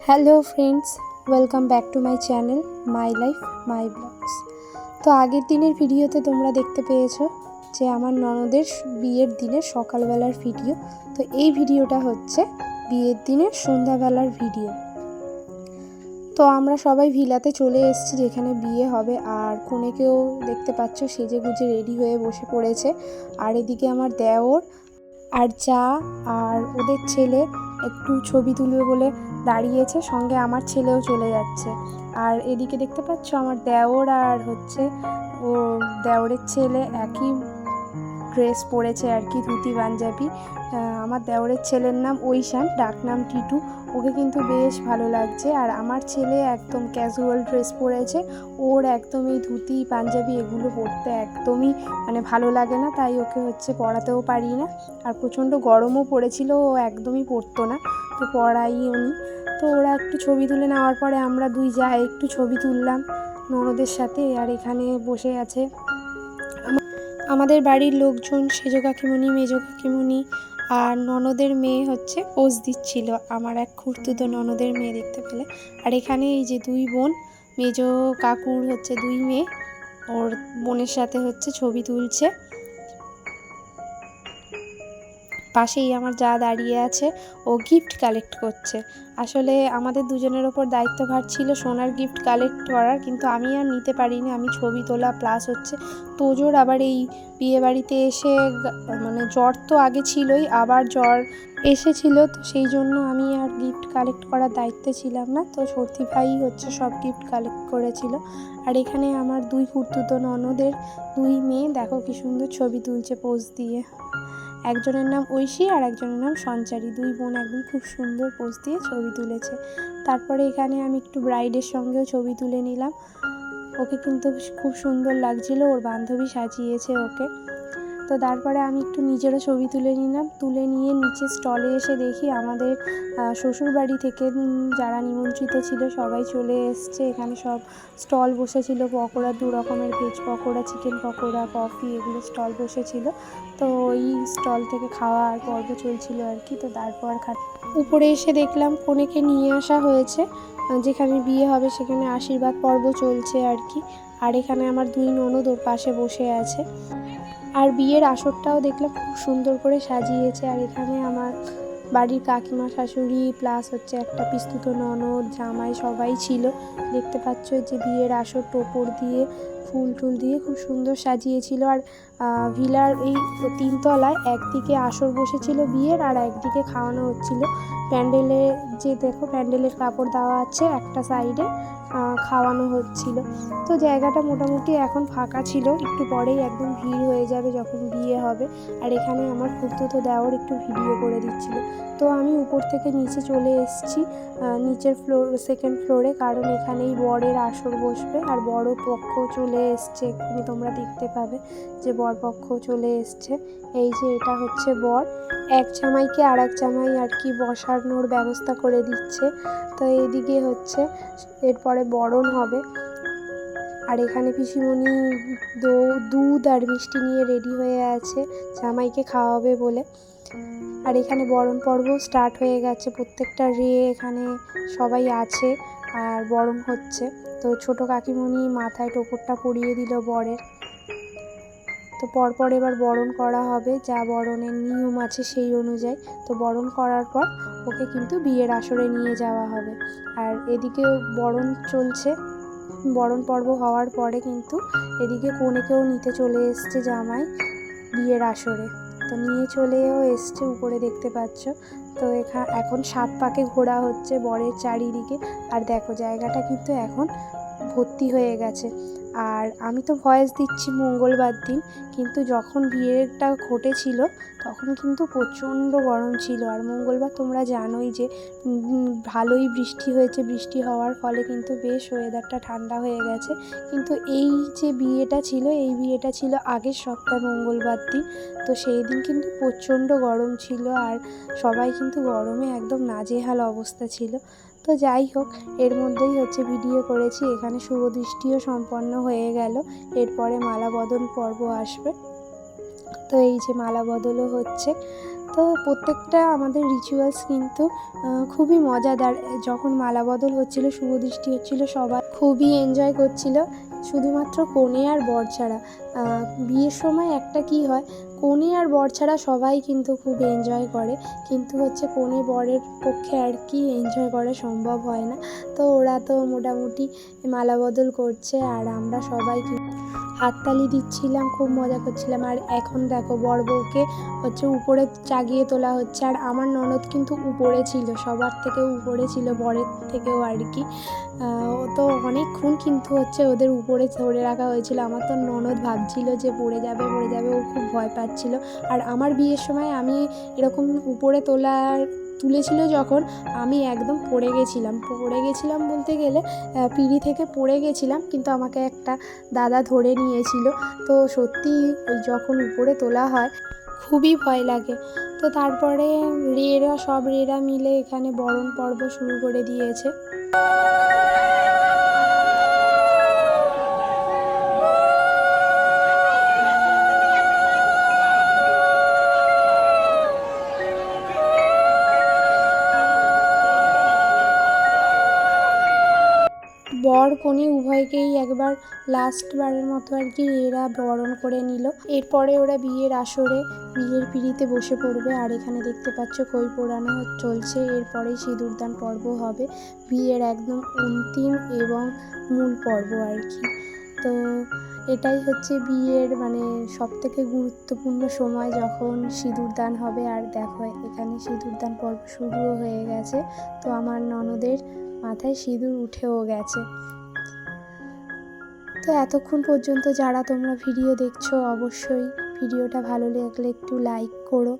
Hello friends, welcome back to my channel My Life My Blogs. তো আগের দিনের ভিডিওতে তোমরা দেখতে পেয়েছো যে আমার ননদের বিয়ের দিনের সকালবেলার ভিডিও। তো এই ভিডিওটা হচ্ছে বিয়ের দিনের সন্ধ্যাবেলার ভিডিও। তো আমরা সবাই ভিলাতে চলে এসেছি যেখানে বিয়ে হবে, আর কনেকেও দেখতে পাচ্ছ সেজে গুজে রেডি হয়ে বসে পড়েছে। আর এদিকে আমার দেওর আর যা আর ওদের ছেলে একটু ছবি তুলবে বলে দাঁড়িয়েছে, সঙ্গে আমার ছেলেও চলে যাচ্ছে। আর এদিকে দেখতে পাচ্ছ আমার দেওর আর হচ্ছে ও দেওরের ছেলে একই ড্রেস পরেছে আর কি, ধুতি পাঞ্জাবি। আমার দেওরের ছেলের নাম ঐশান, ডাক নাম টিটু। ওকে কিন্তু বেশ ভালো লাগছে। আর আমার ছেলে একদম ক্যাজুয়াল ড্রেস পরেছে, ওর একদম এই ধুতি পাঞ্জাবি এগুলো পরতে একদমই ভালো লাগে না, তাই ওকে হচ্ছে পরাতেও পারি না। আর প্রচণ্ড গরমও পড়েছিল, ও একদমই পরতো না, তো পরাইও নি। তো ওরা একটু ছবি তুলে নেওয়ার পরে আমরা দুই যাই একটু ছবি তুললাম ননদের সাথে। আর এখানে বসে আছে আমাদের বাড়ির লোকজন, সেজো কাকিমণি, মেজো কাকিমণি আর ননদের মেয়ে হচ্ছে পোজ দিচ্ছিল, আমার এক খুড়তুতো ননদের মেয়ে দেখতে পেলে। আর এখানে এই যে দুই বোন, মেজো কাকুর হচ্ছে দুই মেয়ে, ওর বোনের সাথে হচ্ছে ছবি তুলছে। পাশেই আমার যা দাঁড়িয়ে আছে, ও গিফট কালেক্ট করছে। আসলে আমাদের দুজনের ওপর দায়িত্বভার ছিল সোনার গিফট কালেক্ট করার, কিন্তু আমি আর নিতে পারিনি। আমি ছবি তোলা প্লাস হচ্ছে তোজোর আবার এই বিয়ে বাড়িতে এসে জ্বর তো আগে ছিলই, আবার জ্বর এসেছিল, তো সেই জন্য আমি আর গিফট কালেক্ট করার দায়িত্বে ছিলাম না। তো সর্তি ভাই হচ্ছে সব গিফট কালেক্ট করেছিল। আর এখানে আমার দুই খুড়তুতো ননদের দুই মেয়ে দেখো কি সুন্দর ছবি তুলছে পোজ দিয়ে। একজনের নাম ঐশী আর একজনের নাম সঞ্চারী, দুই বোন একদম খুব সুন্দর পোজ দিয়ে ছবি তুলেছে। তারপরে এখানে আমি একটু ব্রাইডের সঙ্গেও ছবি তুলে নিলাম, ওকে কিন্তু খুব সুন্দর লাগছিল, ওর বান্ধবী সাজিয়েছে ওকে। তো তারপরে আমি একটু নিজেরও ছবি তুলে নিলাম, তুলে নিয়ে নিচে স্টলে এসে দেখি আমাদের শ্বশুর বাড়ি থেকে যারা নিমন্ত্রিত ছিল সবাই চলে এসছে। এখানে সব স্টল বসেছিল, পকোড়া, দু রকমের veg pakora, chicken pakora, coffee, এগুলো স্টল বসেছিল। তো ওই স্টল থেকে খাওয়ার পর্ব চলছিল আর কি। তো তারপর উপরে এসে দেখলাম কনেকে নিয়ে আসা হয়েছে, যেখানে বিয়ে হবে সেখানে আশীর্বাদ পর্ব চলছে আর কি। আর এখানে আমার দুই ননদ ওর পাশে বসে আছে। আর বিয়ের আসরটাও দেখলাম খুব সুন্দর করে সাজিয়েছে। আর এখানে আমার বাড়ির কাকিমা, শাশুড়ি প্লাস হচ্ছে একটা পিস্তুতো ননদ, জামাই সবাই ছিল। দেখতে পাচ্ছ যে বিয়ের আসর টোপর দিয়ে ফুল টুল দিয়ে খুব সুন্দর সাজিয়েছিল। আর ভিলার এই তিনতলায় একদিকে আসর বসেছিল বিয়ের, আর একদিকে খাওয়ানো হচ্ছিল। প্যান্ডেলে যে দেখো প্যান্ডেলের কাপড় দেওয়া আছে, একটা সাইডে খাওয়ানো হচ্ছিল। তো জায়গাটা মোটামুটি এখন ফাঁকা ছিল, একটু পরেই একদম ভিড় হয়ে যাবে যখন বিয়ে হবে। আর এখানে আমার খুড়তুতো দেওর একটু ভিডিও করে দিচ্ছিল। তো আমি উপর থেকে নিচে চলে এসেছি নিচের সেকেন্ড ফ্লোরে, কারণ এখানেই বরের আসর বসবে। আর বড় পক্ষ চলে এসছে, এক্ষুনি তোমরা দেখতে পাবে যে বর পক্ষ চলে এসছে। এই যে এটা হচ্ছে বর, এক জামাইকে আর এক জামাই আর কি বসানোর ব্যবস্থা করে দিচ্ছে। তো এইদিকে হচ্ছে এরপরে বরণ হবে। আর এখানে পিসিমণি দুধ আর মিষ্টি নিয়ে রেডি হয়ে আছে জামাইকে খাওয়াবে বলে। আর এখানে বরণ পর্ব স্টার্ট হয়ে গেছে, প্রত্যেকটা এখানে সবাই আছে আর বরণ হচ্ছে। তো ছোট কাকিমণি মাথায় টোপরটা পরিয়ে দিল বরের। তো পরপর এবার বরণ করা হবে, যা বরণের নিয়ম আছে সেই অনুযায়ী। তো বরণ করার পর ওকে কিন্তু বিয়ের আসরে নিয়ে যাওয়া হবে। আর এদিকে বরণ চলছে, বরণ পর্ব হওয়ার পরে কিন্তু এদিকে কনেকেও নিতে চলে এসছে জামাই বিয়ের আসরে। তো নিয়ে চলেও এসছে, উপরে দেখতে পাচ্ছ। তো এখন 7 পাকে ঘোরা হচ্ছে বরের চারিদিকে। আর দেখো জায়গাটা কিন্তু এখন ভর্তি হয়ে গেছে। আর আমি তো ভয়েস দিচ্ছি মঙ্গলবার দিন, কিন্তু যখন বিয়েটা ঘটেছিল তখন কিন্তু প্রচণ্ড গরম ছিল। আর মঙ্গলবার তোমরা জানোই যে ভালোই বৃষ্টি হয়েছে, বৃষ্টি হওয়ার ফলে কিন্তু বেশ ওয়েদারটা ঠান্ডা হয়ে গেছে। কিন্তু এই যে বিয়েটা ছিল, এই বিয়েটা ছিল আগের সপ্তাহ মঙ্গলবার দিন। তো সেই দিন কিন্তু প্রচণ্ড গরম ছিল, আর সবাই কিন্তু গরমে একদম নাজেহাল অবস্থা ছিল। তো যাই হোক, এর মধ্যেই হচ্ছে ভিডিও করেছি। এখানে শুভদৃষ্টিও সম্পন্ন হয়ে গেল, এরপরে মালা বদল পর্ব আসবে। তো এই যে মালা বদলও হচ্ছে। তো প্রত্যেকটা আমাদের রিচুয়ালস কিন্তু খুবই মজাদার। যখন মালা বদল হচ্ছিল, শুভদৃষ্টি হচ্ছিল, সবাই খুবই এনজয় করছিল, শুধুমাত্র কনে আর বর ছাড়া। বিয়ের সময় একটা কি হয়, কনে আর বর ছাড়া সবাই কিন্তু খুব এনজয় করে, কিন্তু হচ্ছে কনে বরের পক্ষে আর কি এনজয় করা সম্ভব হয় না। তো ওরা তো মোটামুটি মালা বদল করছে আর আমরা সবাই হাততালি দিচ্ছিলাম, খুব মজা করছিলাম। আর এখন দেখো বর বউকে হচ্ছে উপরে চাগিয়ে তোলা হচ্ছে, আর আমার ননদ কিন্তু উপরে ছিল, সবার থেকেও উপরে ছিল, বরের থেকেও আর কি। তো অনেকক্ষণ কিন্তু হচ্ছে ওদের উপরে ধরে রাখা হয়েছিল। আমার তো ননদ ভাবছিল যে পড়ে যাবে, ও খুব ভয় পাচ্ছিল। আর আমার বিয়ের সময় আমি এরকম উপরে তুলেছিল যখন, আমি একদম পড়ে গেছিলাম বলতে গেলে পিঁড়ি থেকে পড়ে গেছিলাম, কিন্তু আমাকে একটা দাদা ধরে নিয়েছিল। তো সত্যি যখন উপরে তোলা হয় খুবই ভয় লাগে। তো তারপরে সব রেরা মিলে এখানে বরণ পর্ব শুরু করে দিয়েছে। বর কনে উভয়কেই একবার লাস্টবারের মতো আর কি এরা বরণ করে নিল। এরপরে ওরা বিয়ের আসরে বিয়ের পিঁড়িতে বসে পড়বে। আর এখানে দেখতে পাচ্ছ খই পোড়ানো চলছে, এরপরেই সিঁদুরদান পর্ব হবে, বিয়ের একদম অন্তিম এবং মূল পর্ব আর কি। তো এটাই হচ্ছে বিয়ের মানে সবথেকে গুরুত্বপূর্ণ সময়, যখন সিঁদুরদান হবে। আর দেখো এখানে সিঁদুরদান পর্ব শুরুও হয়ে গেছে। তো আমার ননদের মাথায় সিঁদুর উঠেও গেছে। তো এতক্ষণ পর্যন্ত যারা তোমরা ভিডিও দেখছো, অবশ্যই ভিডিওটা ভালো লাগলে একটু লাইক করো,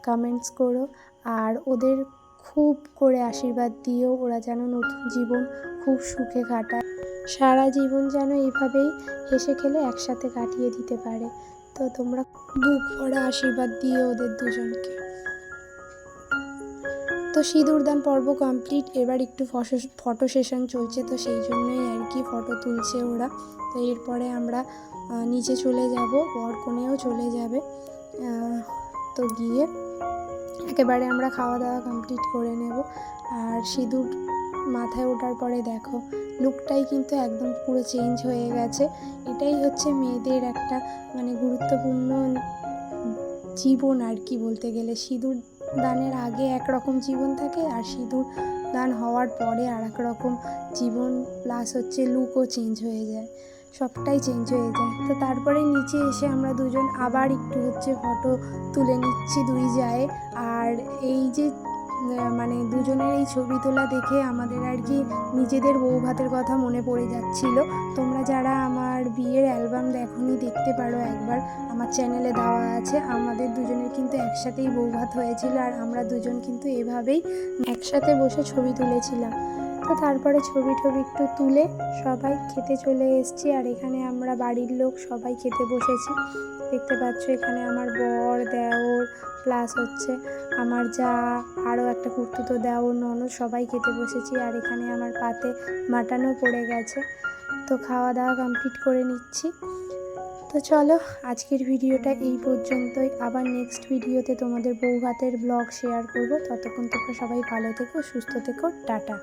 কমেন্টস করো, আর ওদের খুব করে আশীর্বাদ দিও, ওরা যেন নতুন জীবন খুব সুখে কাটায়, সারা জীবন যেন এইভাবেই হেসে খেলে একসাথে কাটিয়ে দিতে পারে। তো তোমরা বুক ভরা আশীর্বাদ দিও ওদের দুজনকে। তো সিঁদুরদান পর্ব কমপ্লিট, এবার একটু ফটো সেশন চলছে, তো সেই জন্যই আর কি ফটো তুলছে ওরা। তো এরপরে আমরা নিচে চলে যাব, বর কনেও চলে যাবে। তো গিয়ে একেবারে আমরা খাওয়া দাওয়া কমপ্লিট করে নেব। আর সিঁদুর মাথায় ওঠার পরে দেখো লুকটাই কিন্তু একদম পুরো চেঞ্জ হয়ে গেছে। এটাই হচ্ছে মেয়েদের একটা মানে গুরুত্বপূর্ণ জীবন আর কি বলতে গেলে। সিঁদুর দানের আগে একরকম জীবন থাকে, আর সিঁদুর দান হওয়ার পরে আর এক রকম জীবন, প্লাস হচ্ছে লুকও চেঞ্জ হয়ে যায়, সবটাই চেঞ্জ হয়ে যায়। তো তারপরে নিচে এসে আমরা দুজন আবার একটু হচ্ছে ফটো তুলে নিচ্ছি দুই জায়ে। আর এই যে মানে দুজনের এই ছবি তোলা দেখে আমাদের আর কি নিজেদের বউ ভাতের কথা মনে পড়ে যাচ্ছিল। তোমরা যারা আমার বিয়ের অ্যালবাম দেখোনি, দেখতে পারো একবার, আমার চ্যানেলে দেওয়া আছে। আমাদের দুজনের কিন্তু একসাথেই বউ ভাত হয়েছিল, আর আমরা দুজন কিন্তু এভাবেই একসাথে বসে ছবি তুলেছিলাম। তো তারপরে ছবি একটু তুলে সবাই খেতে চলে এসেছি। আর এখানে আমরা বাড়ির লোক সবাই খেতে বসেছি, দেখতে পাচ্ছ। এখানে আমার বর, দেওর, প্লাস হচ্ছে আমার যা আরও একটা কুর্তুতো দেওর, ননদ, সবাই খেতে বসেছি। আর এখানে আমার পাতে মাটনও পড়ে গেছে। তো খাওয়া দাওয়া কমপ্লিট করে নিচ্ছি। তো চলো আজকের ভিডিওটা এই পর্যন্তই। আবার নেক্সট ভিডিওতে তোমাদের বউ ভাতের ব্লগ শেয়ার করব। ততক্ষণ তোমরা সবাই ভালো থেকো, সুস্থ থেকো, টাটা।